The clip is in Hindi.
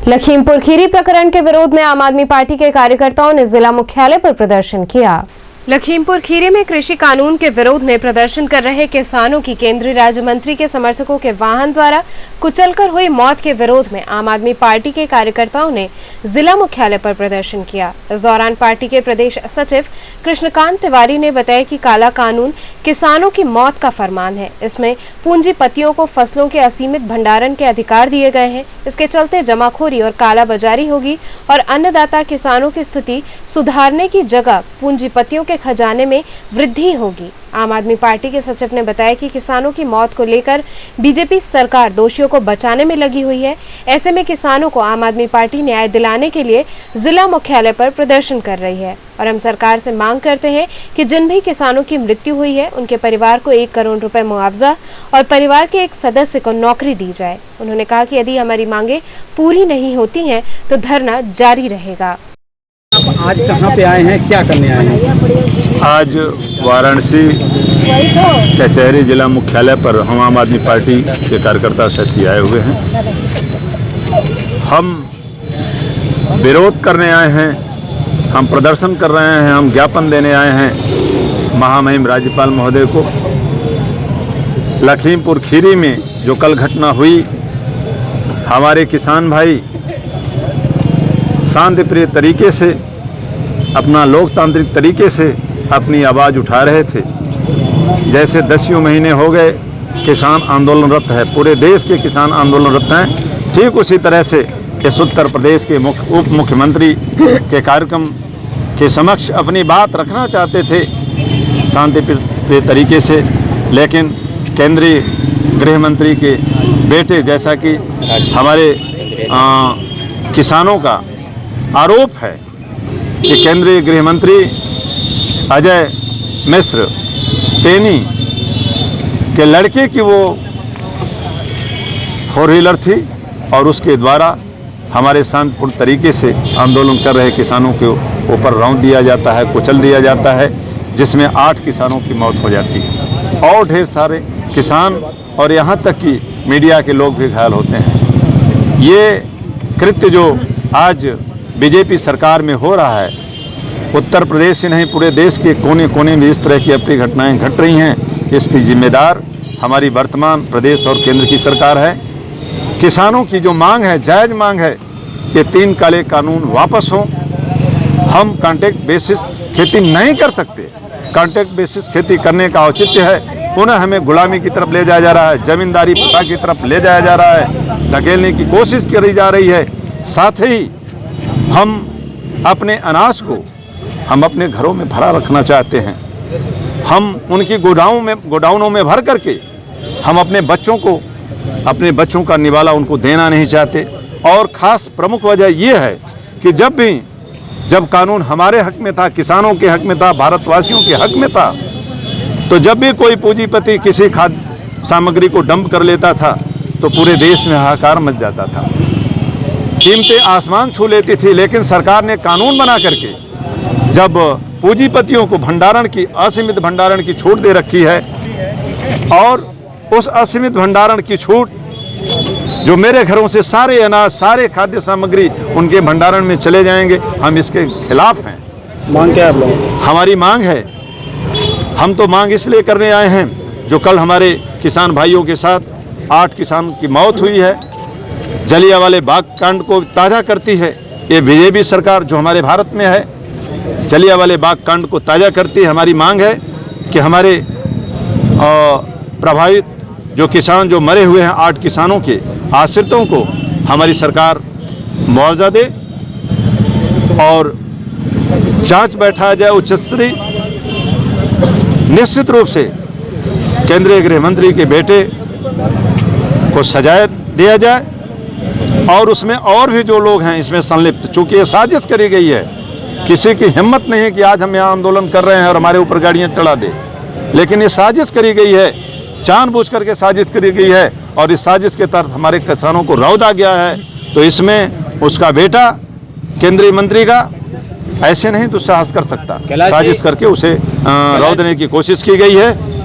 लखीमपुर खीरी प्रकरण के विरोध में आम आदमी पार्टी के कार्यकर्ताओं ने जिला मुख्यालय पर प्रदर्शन किया। लखीमपुर खीरी में कृषि कानून के विरोध में प्रदर्शन कर रहे किसानों की केंद्रीय राज्य मंत्री के समर्थकों के वाहन द्वारा कुचलकर हुई मौत के विरोध में आम आदमी पार्टी के कार्यकर्ताओं ने जिला मुख्यालय पर प्रदर्शन किया। इस दौरान पार्टी के प्रदेश सचिव कृष्णकांत तिवारी ने बताया कि काला कानून किसानों की मौत का फरमान है। इसमें पूंजीपतियों को फसलों के असीमित भंडारण के अधिकार दिए गए हैं। इसके चलते जमाखोरी और कालाबाजारी होगी और अन्नदाता किसानों की स्थिति सुधारने की जगह पूंजीपतियों के खजाने में वृद्धि होगी। आम आदमी पार्टी के सचिव ने बताया कि किसानों की मौत को लेकर बीजेपी सरकार दोषियों को बचाने में लगी हुई है। ऐसे में किसानों को आम आदमी पार्टी न्याय दिलाने के लिए जिला मुख्यालय पर प्रदर्शन कर रही है और हम सरकार से मांग करते हैं कि जिन भी किसानों की मृत्यु हुई है उनके परिवार को 1 करोड़ रुपए मुआवजा और परिवार के एक सदस्य को नौकरी दी जाए। उन्होंने कहा कि यदि हमारी मांगे पूरी नहीं होती हैं तो धरना जारी रहेगा। आज कहाँ पे आए हैं, क्या करने आए हैं? आज वाराणसी कचहरी जिला मुख्यालय पर हम आम आदमी पार्टी के कार्यकर्ता साथी आए हुए हैं। हम विरोध करने आए हैं, हम प्रदर्शन कर रहे हैं, हम ज्ञापन देने आए हैं महामहिम राज्यपाल महोदय को। लखीमपुर खीरी में जो कल घटना हुई, हमारे किसान भाई शांति प्रिय तरीके से अपना लोकतांत्रिक तरीके से अपनी आवाज़ उठा रहे थे। जैसे 10 महीने हो गए किसान आंदोलनरत है, पूरे देश के किसान आंदोलनरत हैं, ठीक उसी तरह से इस उत्तर प्रदेश के उप मुख्यमंत्री के कार्यक्रम के समक्ष अपनी बात रखना चाहते थे शांति प्रिय तरीके से, लेकिन केंद्रीय गृह मंत्री के बेटे, जैसा कि हमारे किसानों का आरोप है कि केंद्रीय गृह मंत्री अजय मिश्र टेनी के लड़के की वो 4 व्हीलर थी और उसके द्वारा हमारे शांतिपूर्ण तरीके से आंदोलन कर रहे किसानों के ऊपर रौंद दिया जाता है, कुचल दिया जाता है, जिसमें 8 किसानों की मौत हो जाती है और ढेर सारे किसान और यहाँ तक कि मीडिया के लोग भी घायल होते हैं। ये कृत्य जो आज बीजेपी सरकार में हो रहा है, उत्तर प्रदेश से नहीं पूरे देश के कोने कोने में इस तरह की अप्रिय घटनाएं घट रही हैं, इसकी जिम्मेदार हमारी वर्तमान प्रदेश और केंद्र की सरकार है। किसानों की जो मांग है, जायज़ मांग है, ये 3 काले कानून वापस हों। हम कॉन्ट्रैक्ट बेसिस खेती नहीं कर सकते। कॉन्ट्रैक्ट बेसिस खेती करने का औचित्य है, पुनः हमें गुलामी की तरफ ले जाया जा रहा है, जमींदारी प्रथा की तरफ ले जाया जा रहा है, धकेलने की कोशिश करी जा रही है। साथ ही हम अपने अनाज को हम अपने घरों में भरा रखना चाहते हैं। हम उनकी गोडाउनों में भर करके हम अपने बच्चों का निवाला उनको देना नहीं चाहते। और ख़ास प्रमुख वजह यह है कि जब कानून हमारे हक में था, किसानों के हक में था, भारतवासियों के हक में था, तो जब भी कोई पूंजीपति किसी खाद्य सामग्री को डंप कर लेता था तो पूरे देश में हाहाकार मच जाता था, कीमतें आसमान छू लेती थी। लेकिन सरकार ने कानून बना करके जब पूंजीपतियों को असीमित भंडारण की छूट दे रखी है और उस असीमित भंडारण की छूट जो मेरे घरों से सारे अनाज, सारे खाद्य सामग्री उनके भंडारण में चले जाएंगे, हम इसके खिलाफ हैं। मांग क्या है? हमारी मांग है, हम तो मांग इसलिए करने आए हैं, जो कल हमारे किसान भाइयों के साथ 8 किसान की मौत हुई है, जलियांवाला बाग कांड को ताज़ा करती है। ये बीजेपी सरकार जो हमारे भारत में है, जलियांवाला बाग कांड को ताज़ा करती है। हमारी मांग है कि हमारे प्रभावित जो किसान जो मरे हुए हैं, 8 किसानों के आश्रितों को हमारी सरकार मुआवजा दे और जांच बैठाया जाए उच्च स्तरीय। निश्चित रूप से केंद्रीय गृह मंत्री के बेटे को सजा दिया जाए और उसमें और भी जो लोग हैं इसमें संलिप्त, चूँकि ये साजिश करी गई है, किसी की हिम्मत नहीं है कि आज हम यहाँ आंदोलन कर रहे हैं और हमारे ऊपर गाड़ियाँ चढ़ा दे, लेकिन ये साजिश करी गई है, जानबूझ करके साजिश करी गई है और इस साजिश के तहत हमारे किसानों को रौंदा गया है। तो इसमें उसका बेटा केंद्रीय मंत्री का ऐसे नहीं दुस्साहस कर सकता, साजिश करके उसे रौंदने की कोशिश की गई है।